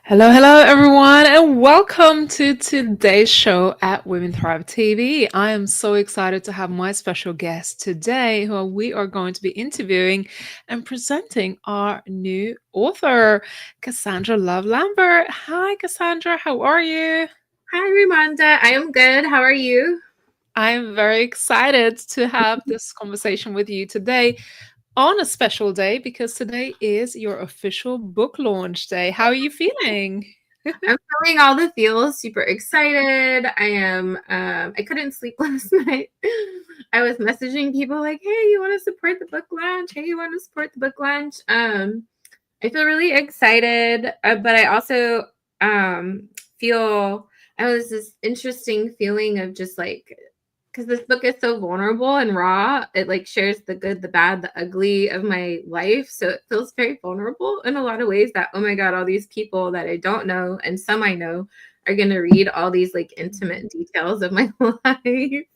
Hello, hello, everyone, and welcome to today's show at Women Thrive TV. I am so excited to have my special guest today, who we are going to be interviewing and presenting our new author, Cassandra Love Lambert. Hi, Cassandra, how are you? Hi, Ramonda. I am good. How are you? I'm very excited to have this conversation with you today on a special day because today is your official book launch day. How are you feeling? I'm feeling all the feels, super excited. I couldn't sleep last night. I was messaging people like, hey, you want to support the book launch? Hey, you want to support the book launch? I feel really excited, but I also feel I was this interesting feeling of just like because this book is so vulnerable and raw. It like shares the good, the bad, the ugly of my life. So it feels very vulnerable in a lot of ways that, oh my God, all these people that I don't know and some I know are going to read all these like intimate details of my life.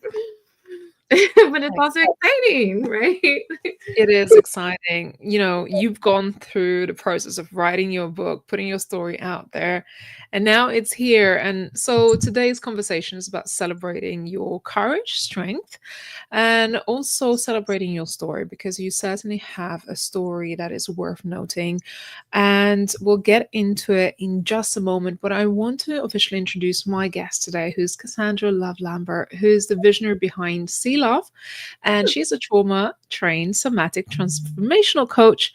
But it's also exciting, right? It is exciting. You know, you've gone through the process of writing your book, putting your story out there, and now it's here. And so today's conversation is about celebrating your courage, strength, and also celebrating your story because you certainly have a story that is worth noting. And we'll get into it in just a moment. But I want to officially introduce my guest today, who's Cassandra Love Lambert, who's the visionary behind Sea Love, and she's a trauma trained somatic transformational coach,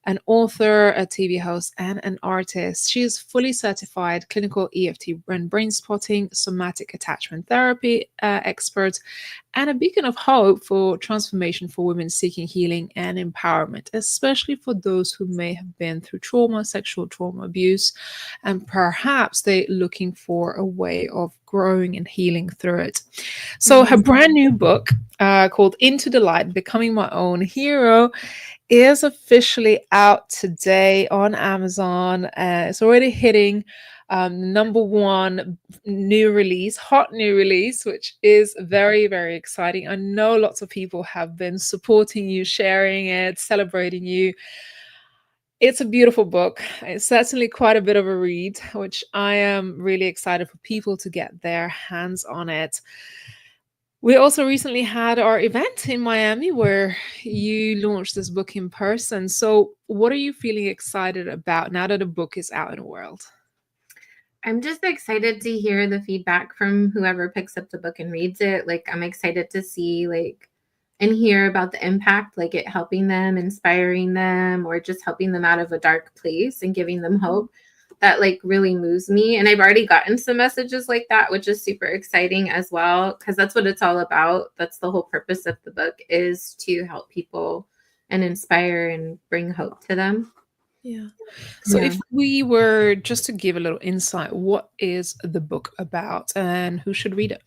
an author, a TV host, and an artist. She is fully certified clinical EFT and brain spotting, somatic attachment therapy expert, and a beacon of hope for transformation for women seeking healing and empowerment, especially for those who may have been through trauma, sexual trauma, abuse, and perhaps they're looking for a way of growing and healing through it. So, her brand new book called Into the Light Becoming My Own Hero is officially out today on Amazon. It's already hitting number one new release, hot new release, which is very, very exciting. I know lots of people have been supporting you, sharing it, celebrating you. It's a beautiful book. It's certainly quite a bit of a read, which I am really excited for people to get their hands on it. We also recently had our event in Miami where you launched this book in person. So, what are you feeling excited about now that the book is out in the world? I'm just excited to hear the feedback from whoever picks up the book and reads it. Like, I'm excited to see, like, and hear about the impact, like it helping them, inspiring them, or just helping them out of a dark place and giving them hope. That like really moves me. And I've already gotten some messages like that, which is super exciting as well, because that's what it's all about. That's the whole purpose of the book, is to help people and inspire and bring hope to them. Yeah. So, Yeah. if we were just to give a little insight, what is the book about and who should read it?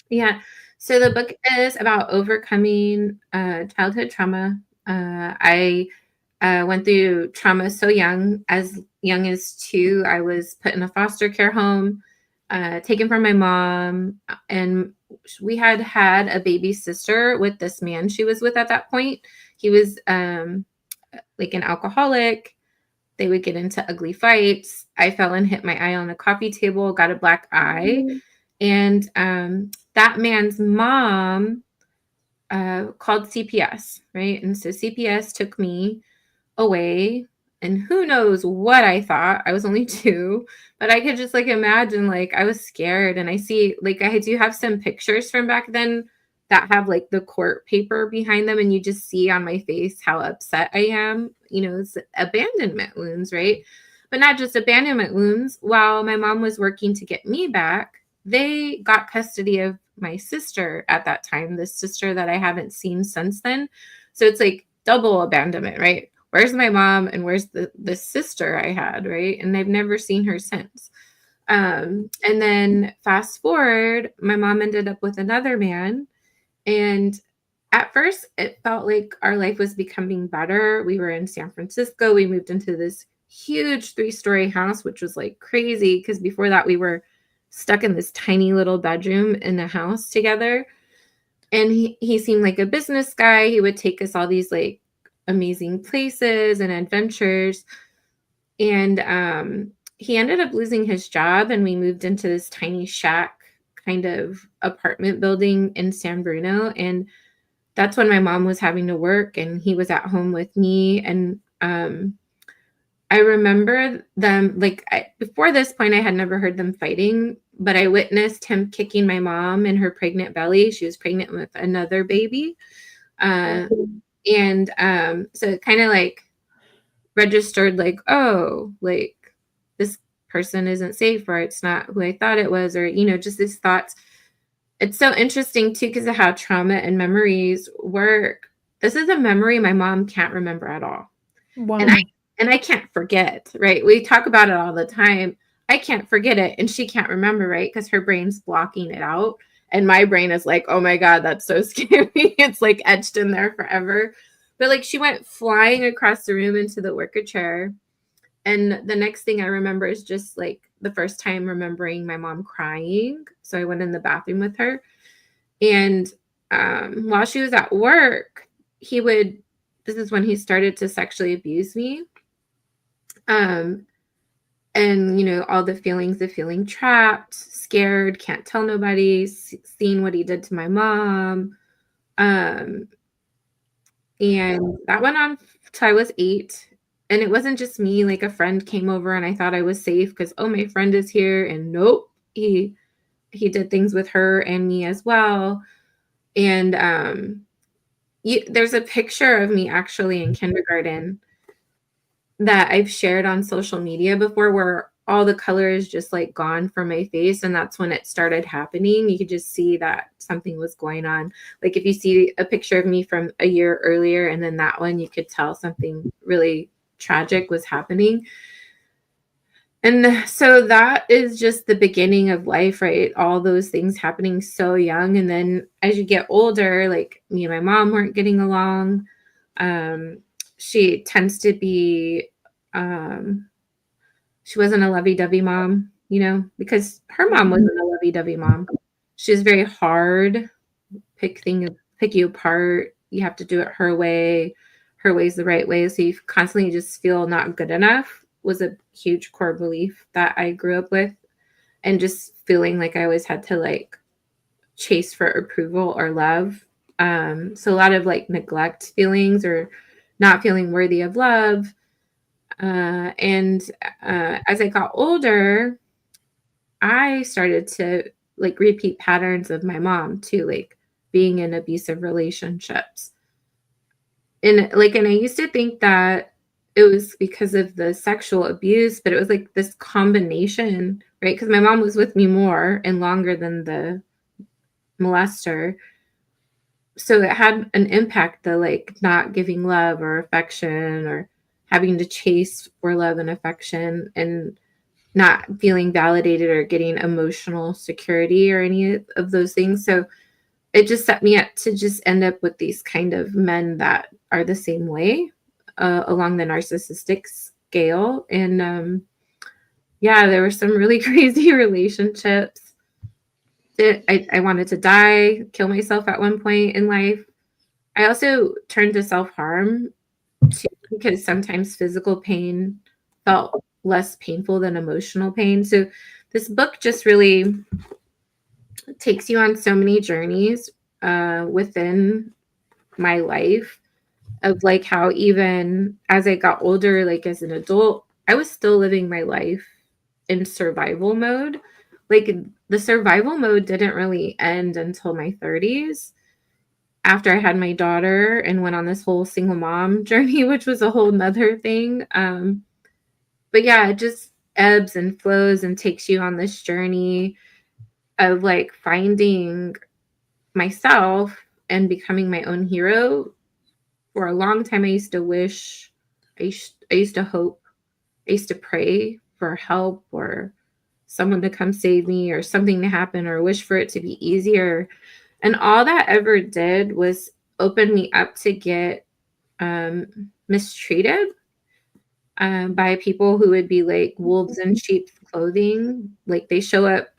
Yeah. So the book is about overcoming childhood trauma. I went through trauma so young, as young as 2. I was put in a foster care home, taken from my mom, and we had had a baby sister with this man she was with at that point. He was like an alcoholic. They would get into ugly fights. I fell and hit my eye on a coffee table, got a black eye. And that man's mom called CPS, right? And so CPS took me away, and who knows what I thought. I was only 2, but I could just like imagine, like I was scared. And I see, like, I do have some pictures from back then that have like the court paper behind them, and you just see on my face how upset I am. It's abandonment wounds, right? But not just abandonment wounds. While my mom was working to get me back, they got custody of my sister at that time, this sister that I haven't seen since then. So it's like double abandonment, right? Where's my mom and where's the sister I had, right? And I've never seen her since. And then fast forward, my mom ended up with another man. And at first, it felt like our life was becoming better. We were in San Francisco. We moved into this huge 3-story house, which was like crazy because before that, we were stuck in this tiny little bedroom in a house together. And he seemed like a business guy. He would take us all these like amazing places and adventures. And he ended up losing his job, and we moved into this tiny shack kind of apartment building in San Bruno. And that's when my mom was having to work and he was at home with me. And I remember them, like, before this point, I had never heard them fighting, but I witnessed him kicking my mom in her pregnant belly. She was pregnant with another baby. And so it kind of like registered, like, oh, like, this person isn't safe, or it's not who I thought it was, or, just these thoughts. It's so interesting too, because of how trauma and memories work. This is a memory my mom can't remember at all. Wow. And I can't forget, right? We talk about it all the time. I can't forget it, and she can't remember, right? Because her brain's blocking it out. And my brain is like, oh my God, that's so scary. It's like etched in there forever. But like, she went flying across the room into the worker chair. And the next thing I remember is just like the first time remembering my mom crying. So I went in the bathroom with her. And while she was at work, this is when he started to sexually abuse me. And, all the feelings of feeling trapped, scared, can't tell nobody, seeing what he did to my mom. And that went on till I was 8. And it wasn't just me, like a friend came over and I thought I was safe because, oh, my friend is here. And nope, he did things with her and me as well. And there's a picture of me actually in kindergarten that I've shared on social media before, where all the color is just like gone from my face. And that's when it started happening. You could just see that something was going on. Like if you see a picture of me from a year earlier and then that one, you could tell something really tragic was happening. And so that is just the beginning of life, right? All those things happening so young. And then as you get older, like me and my mom weren't getting along. She tends to be, she wasn't a lovey-dovey mom, because her mom wasn't a lovey-dovey mom. She was very hard, pick you apart. You have to do it her way. Her way's the right way. So you constantly just feel not good enough was a huge core belief that I grew up with. And just feeling like I always had to like chase for approval or love. So a lot of like neglect feelings or not feeling worthy of love. And as I got older, I started to like repeat patterns of my mom too, like being in abusive relationships. And I used to think that it was because of the sexual abuse, but it was like this combination, right? Because my mom was with me more and longer than the molester. So it had an impact, the like not giving love or affection or having to chase for love and affection and not feeling validated or getting emotional security or any of those things. So it just set me up to just end up with these kind of men that are the same way along the narcissistic scale. And there were some really crazy relationships. I wanted to die, kill myself at one point in life. I also turned to self-harm too, because sometimes physical pain felt less painful than emotional pain. So this book just really takes you on so many journeys within my life of like how even as I got older, like as an adult, I was still living my life in survival mode. Like the survival mode didn't really end until my 30s after I had my daughter and went on this whole single mom journey, which was a whole nother thing. But yeah, it just ebbs and flows and takes you on this journey of like finding myself and becoming my own hero. For a long time, I used to wish, I used to hope, I used to pray for help or someone to come save me or something to happen or wish for it to be easier. And all that ever did was open me up to get mistreated by people who would be like wolves in sheep's clothing. Like they show up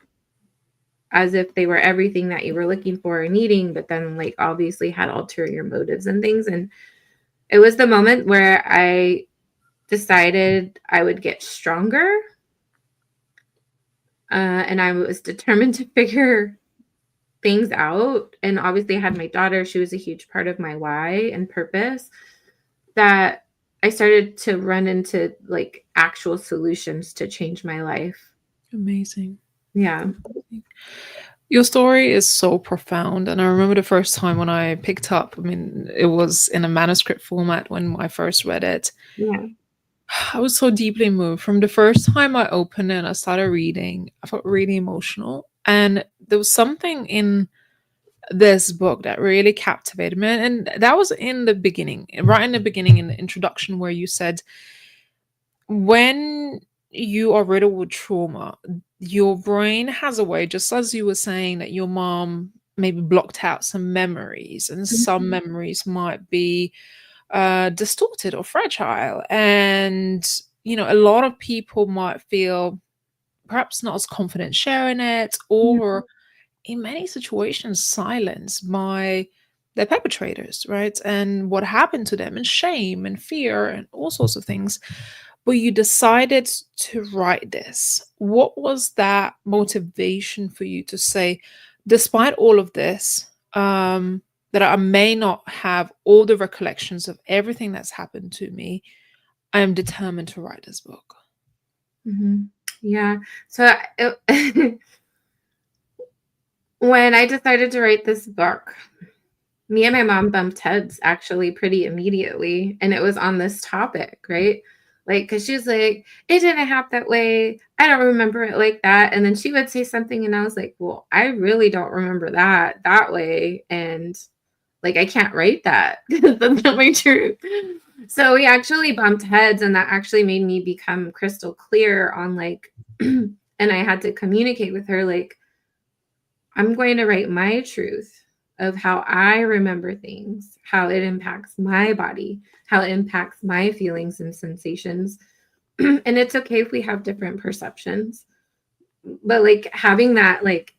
as if they were everything that you were looking for or needing, but then like obviously had ulterior motives and things. And it was the moment where I decided I would get stronger and I was determined to figure things out. And obviously, I had my daughter. She was a huge part of my why and purpose, that I started to run into like actual solutions to change my life. Amazing. Yeah. Your story is so profound. And I remember the first time when I picked up, I mean, it was in a manuscript format when I first read it. Yeah. I was so deeply moved. From the first time I opened it and I started reading, I felt really emotional. And there was something in this book that really captivated me. And that was in the beginning, right in the beginning, in the introduction, where you said, when you are riddled with trauma, your brain has a way, just as you were saying, that your mom maybe blocked out some memories, and some memories might be distorted or fragile. And, a lot of people might feel perhaps not as confident sharing it, or in many situations, silenced by their perpetrators, right? And what happened to them, and shame and fear and all sorts of things. But you decided to write this. What was that motivation for you to say, despite all of this, that I may not have all the recollections of everything that's happened to me, I am determined to write this book? Mm-hmm. Yeah. So when I decided to write this book, me and my mom bumped heads actually pretty immediately. And it was on this topic, right? Like, because she was like, it didn't happen that way. I don't remember it like that. And then she would say something, and I was like, well, I really don't remember that way. And like, I can't write that because that's not my truth. So we actually bumped heads, and that actually made me become crystal clear on like, and I had to communicate with her, like, I'm going to write my truth of how I remember things, how it impacts my body, how it impacts my feelings and sensations. And it's okay if we have different perceptions, but like having that like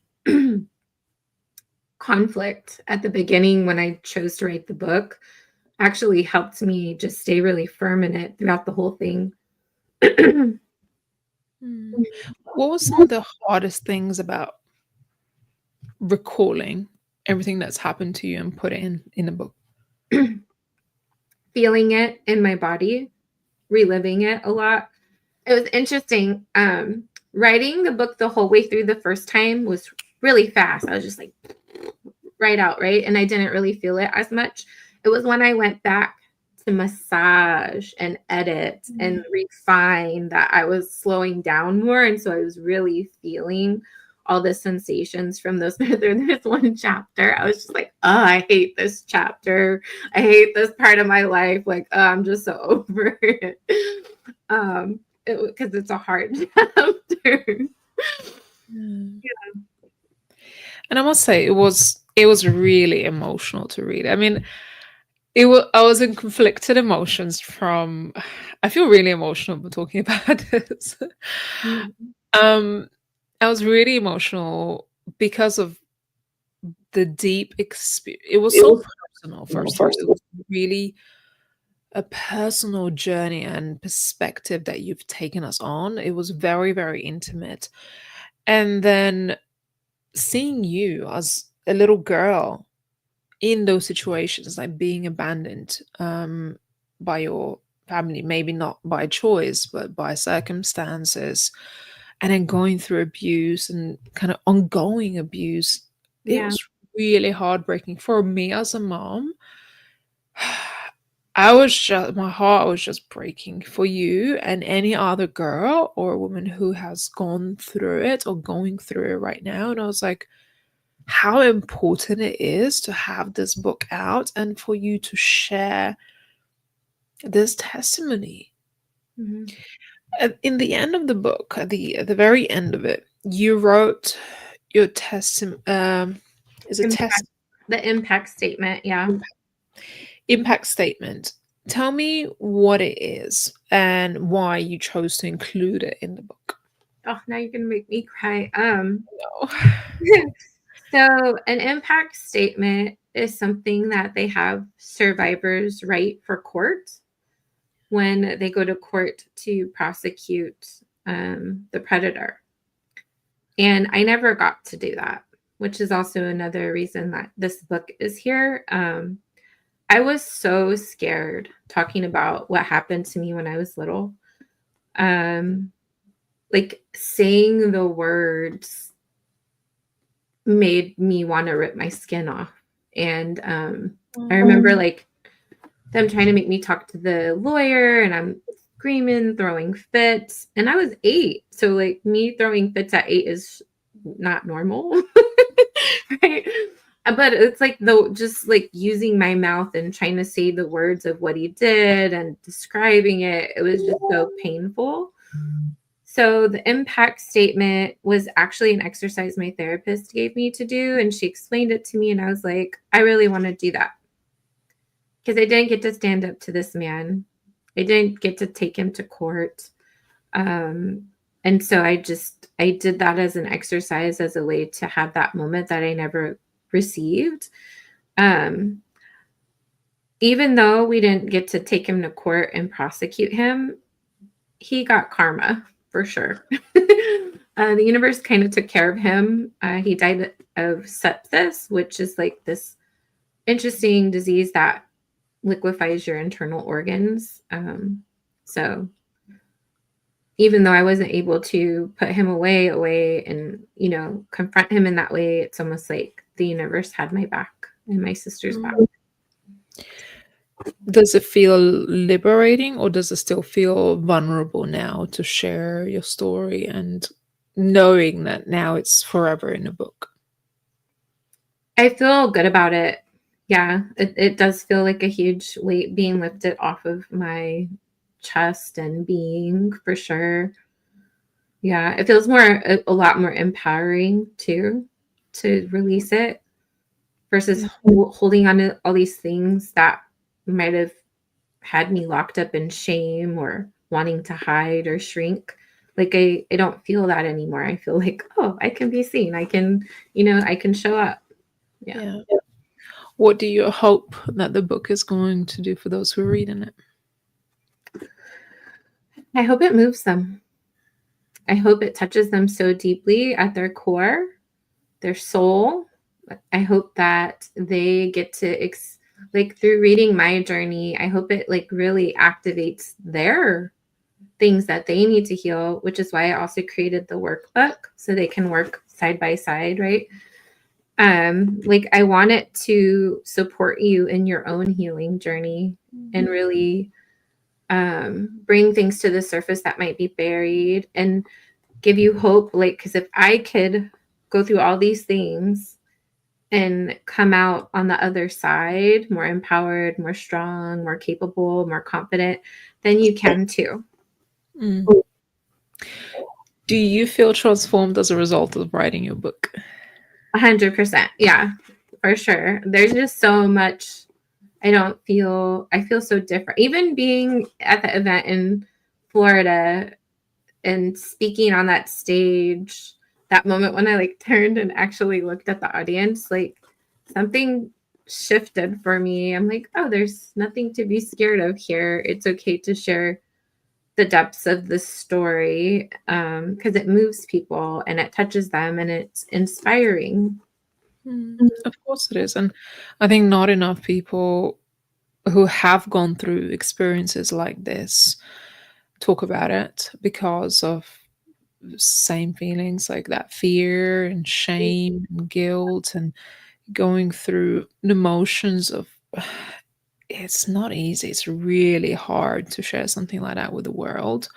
conflict at the beginning when I chose to write the book actually helped me just stay really firm in it throughout the whole thing. Hmm. What were some of the hardest things about recalling everything that's happened to you and put it in the book? Feeling it in my body, reliving it a lot. It was interesting. Writing the book the whole way through the first time was really fast. I was just like right out, right? And I didn't really feel it as much. It was when I went back to massage and edit and refine that I was slowing down more. And so I was really feeling all the sensations from those. There's one chapter. I was just like, oh, I hate this chapter. I hate this part of my life. Like, oh, I'm just so over it. Because it's a hard chapter. Yeah. And I must say, it was really emotional to read. I mean, I was in conflicted emotions from. I feel really emotional about talking about this. um, I was really emotional because of the deep experience. It was It so was personal. First of all, it was really a personal journey and perspective that you've taken us on. It was very, very intimate. And then seeing you as a little girl in those situations, like being abandoned by your family, maybe not by choice, but by circumstances, and then going through abuse and kind of ongoing abuse. It Yeah. was really heartbreaking for me as a mom. My heart was just breaking for you and any other girl or woman who has gone through it or going through it right now. And I was like, how important it is to have this book out and for you to share this testimony. Mhm. In the end of the book, at the very end of it, you wrote your testimony. Is it Impact, the impact statement. Yeah. impact statement? Tell me what it is and why you chose to include it in the book. Oh, now you're gonna make me cry. No. So an impact statement is something that they have survivors write for court when they go to court to prosecute the predator. And I never got to do that, which is also another reason that this book is here. I was so scared talking about what happened to me when I was little. Like saying the words made me want to rip my skin off. And I remember like them trying to make me talk to the lawyer, and I'm screaming, throwing fits. And I was 8. So like me throwing fits at 8 is not normal. Right? But it's like just like using my mouth and trying to say the words of what he did and describing it. It was just so painful. So the impact statement was actually an exercise my therapist gave me to do, and she explained it to me, and I was like, I really want to do that. Because I didn't get to stand up to this man. I didn't get to take him to court. And so I did that as an exercise, as a way to have that moment that I never received. Even though we didn't get to take him to court and prosecute him, he got karma for sure. The universe kind of took care of him. He died of sepsis, which is like this interesting disease that liquefies your internal organs. So even though I wasn't able to put him away and, confront him in that way, it's almost like the universe had my back and my sister's back. Does it feel liberating, or does it still feel vulnerable now to share your story and knowing that now it's forever in a book? I feel good about it. Yeah, it does feel like a huge weight being lifted off of my chest and being, for sure. Yeah, it feels a lot more empowering too, to release it versus holding on to all these things that might have had me locked up in shame or wanting to hide or shrink. Like I don't feel that anymore. I feel like, oh, I can be seen. I can, I can show up. Yeah. What do you hope that the book is going to do for those who are reading it? I hope it moves them. I hope it touches them so deeply at their core, their soul. I hope that they get to, through reading my journey, I hope it really activates their things that they need to heal, which is why I also created the workbook so they can work side by side, right? I want it to support you in your own healing journey and really bring things to the surface that might be buried and give you hope. Because if I could go through all these things and come out on the other side more empowered, more strong, more capable, more confident, then you can too. Do you feel transformed as a result of writing your book? 100%. Yeah, for sure. There's just so much. I feel so different. Even being at the event in Florida and speaking on that stage, that moment when I turned and actually looked at the audience, something shifted for me. I'm like, oh, there's nothing to be scared of here. It's okay to share the depths of the story because it moves people and it touches them and it's inspiring. Of course it is. And I think not enough people who have gone through experiences like this talk about it because of same feelings, like that fear and shame and guilt and going through the motions of it's not easy. It's really hard to share something like that with the world.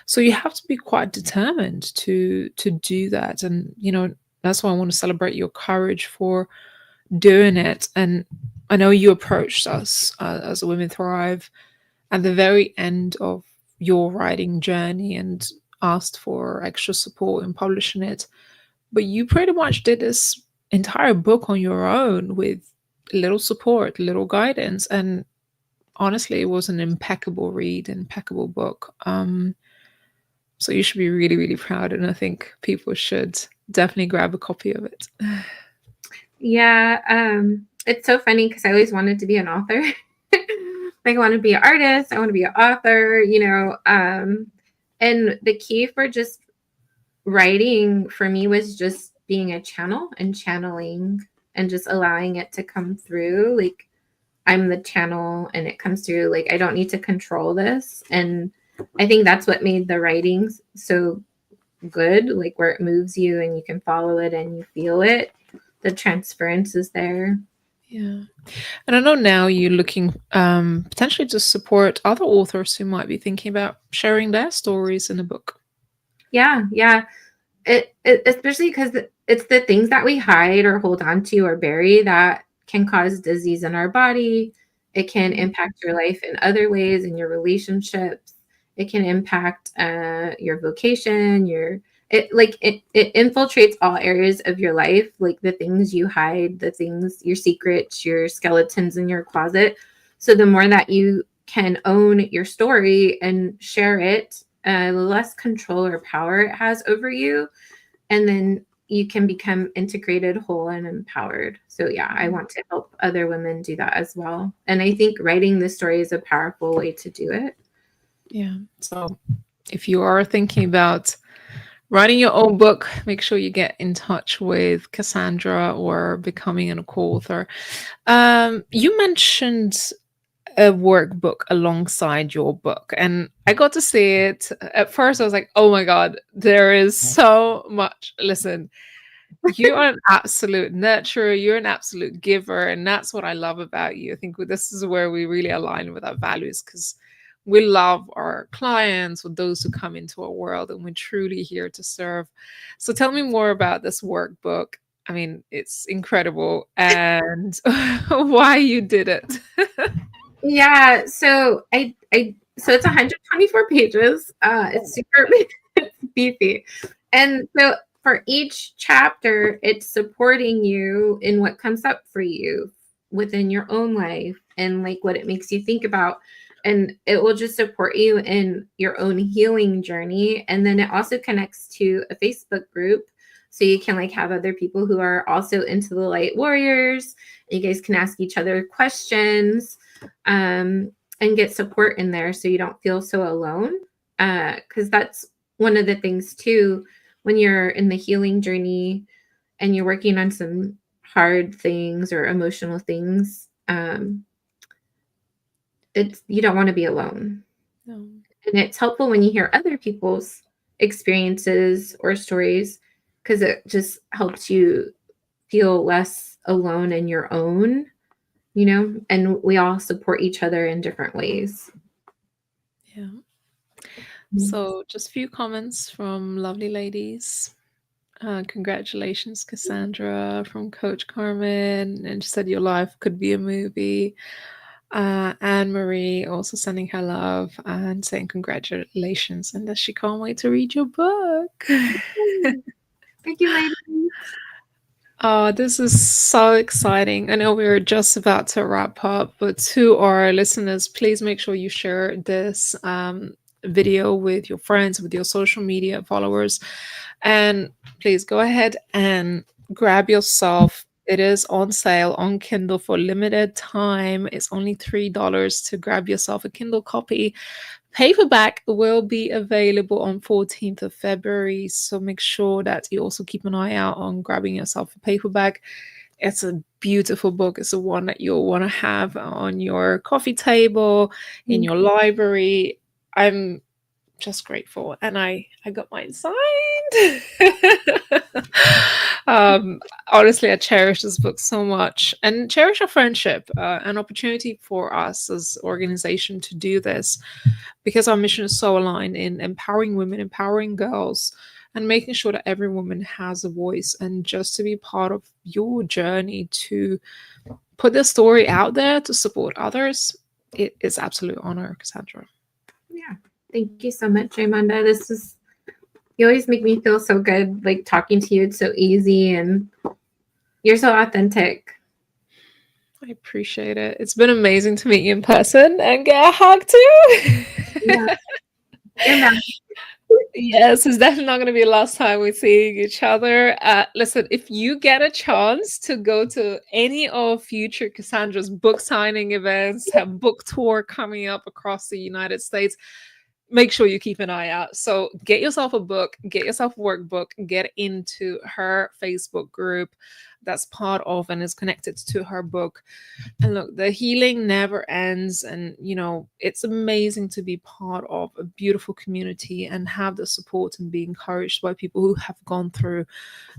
So you have to be quite determined to do that. And that's why I want to celebrate your courage for doing it. And I know you approached us as a Women Thrive at the very end of your writing journey and asked for extra support in publishing it. But you pretty much did this entire book on your own with little support, little guidance. And honestly, it was an impeccable read, impeccable book. So you should be really, really proud. And I think people should definitely grab a copy of it. Yeah. It's so funny because I always wanted to be an author. I want to be an artist. I want to be an author, and the key for just writing for me was just being a channel and channeling and just allowing it to come through. Like, I'm the channel and it comes through. Like, I don't need to control this. And I think that's what made the writings so good, like where it moves you and you can follow it and you feel it. The transference is there. Yeah. And I know now you're looking potentially to support other authors who might be thinking about sharing their stories in a book. Yeah, yeah. It especially because it's the things that we hide or hold on to or bury that can cause disease in our body. It can impact your life in other ways, in your relationships. It can impact your vocation, it infiltrates all areas of your life, like the things you hide, the things, your secrets, your skeletons in your closet. So the more that you can own your story and share it, the less control or power it has over you, and then you can become integrated, whole, and empowered. So yeah, I want to help other women do that as well. And I think writing the story is a powerful way to do it. Yeah. So if you are thinking about writing your own book, make sure you get in touch with Cassandra or becoming an co-author. You mentioned a workbook alongside your book, and I got to see it. At first I was like, oh my god, there is so much. Listen, you are an absolute nurturer, you're an absolute giver, and that's what I love about you. I think this is where we really align with our values, because we love our clients or those who come into our world, and we're truly here to serve. So tell me more about this workbook. I mean, it's incredible, and why you did it. Yeah, so it's 124 pages. It's super it's beefy. And so for each chapter, it's supporting you in what comes up for you within your own life and like what it makes you think about. And it will just support you in your own healing journey. And then it also connects to a Facebook group. So you can like have other people who are also into the light warriors. You guys can ask each other questions, and get support in there so you don't feel so alone. Because that's one of the things too, when you're in the healing journey and you're working on some hard things or emotional things, it's, you don't want to be alone. No. And it's helpful when you hear other people's experiences or stories, because it just helps you feel less alone in your own, and we all support each other in different ways. Yeah. So just a few comments from lovely ladies. Congratulations, Cassandra, from Coach Carmen. And she said your life could be a movie. Anne Marie also sending her love and saying congratulations, and that she can't wait to read your book. Thank you, ladies. Oh, this is so exciting. I know we're just about to wrap up, but to our listeners, please make sure you share this video with your friends, with your social media followers, and please go ahead and grab yourself. It is on sale on Kindle for limited time. It's only $3 to grab yourself a Kindle copy. Paperback will be available on 14th of February, so make sure that you also keep an eye out on grabbing yourself a paperback. It's a beautiful book. It's the one that you'll want to have on your coffee table, in your library. I'm just grateful, and I got mine signed. Honestly, I cherish this book so much, and cherish our friendship, an opportunity for us as organization to do this, because our mission is so aligned in empowering women, empowering girls, and making sure that every woman has a voice. And just to be part of your journey to put the story out there to support others, it is absolute honor, Cassandra. Yeah. Thank you so much, Raymanda. You always make me feel so good, like talking to you. It's so easy and you're so authentic. I appreciate it. It's been amazing to meet you in person and get a hug too. Yeah. You're Yes, it's definitely not going to be the last time we see each other. Listen, if you get a chance to go to any of future Cassandra's book signing events, have book tour coming up across the United States, make sure you keep an eye out. So get yourself a book, get yourself a workbook, get into her Facebook group that's part of and is connected to her book. And look, the healing never ends. And, it's amazing to be part of a beautiful community and have the support and be encouraged by people who have gone through.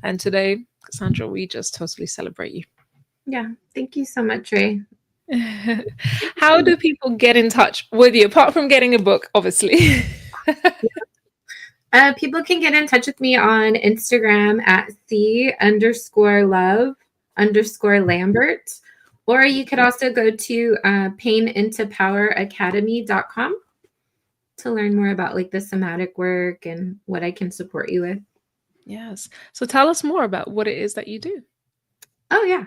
And today, Cassandra, we just totally celebrate you. Yeah. Thank you so much, Ray. How do people get in touch with you apart from getting a book, obviously? People can get in touch with me on Instagram at C_love_Lambert. Or you could also go to painintopoweracademy.com to learn more about like the somatic work and what I can support you with. Yes. So tell us more about what it is that you do. Oh, yeah.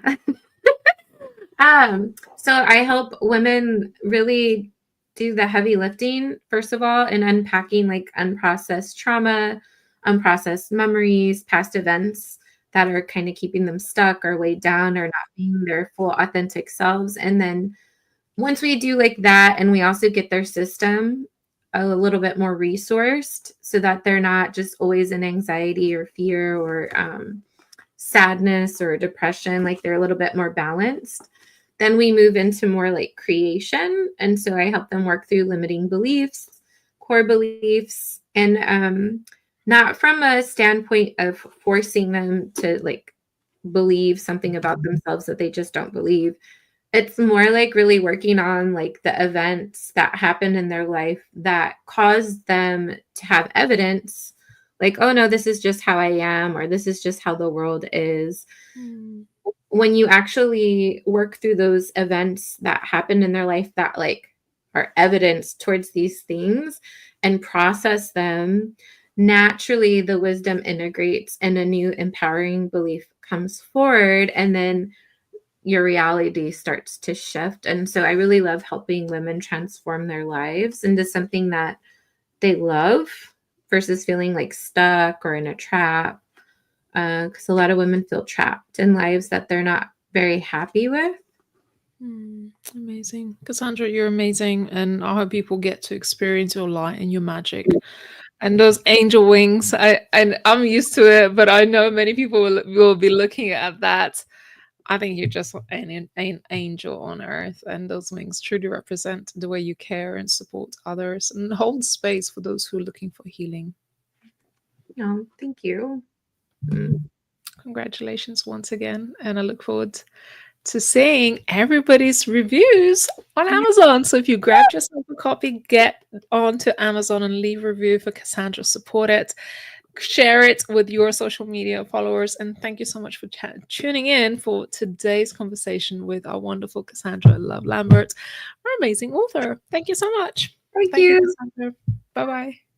So I help women really do the heavy lifting, first of all, and unpacking like unprocessed trauma, unprocessed memories, past events that are kind of keeping them stuck or weighed down or not being their full authentic selves. And then once we do like that, and we also get their system a little bit more resourced so that they're not just always in anxiety or fear or sadness or depression, like they're a little bit more balanced. Then we move into more like creation. And so I help them work through limiting beliefs, core beliefs, and not from a standpoint of forcing them to like believe something about themselves that they just don't believe. It's more like really working on like the events that happened in their life that caused them to have evidence like, oh no, this is just how I am, or this is just how the world is. When you actually work through those events that happened in their life that like are evidence towards these things and process them, naturally the wisdom integrates and a new empowering belief comes forward, and then your reality starts to shift. And so I really love helping women transform their lives into something that they love versus feeling like stuck or in a trap. Because a lot of women feel trapped in lives that they're not very happy with. Amazing. Cassandra, you're amazing. And I hope people get to experience your light and your magic. And those angel wings, I'm used to it, but I know many people will be looking at that. I think you're just an angel on earth, and those wings truly represent the way you care and support others and hold space for those who are looking for healing. Oh, thank you. Congratulations once again, and I look forward to seeing everybody's reviews on Amazon. So if you grabbed yourself a copy, get onto Amazon and leave a review for Cassandra. Support it. Share it with your social media followers. And thank you so much for tuning in for today's conversation with our wonderful Cassandra Love Lambert, our amazing author. Thank you so much. Thank you. Cassandra. Bye-bye.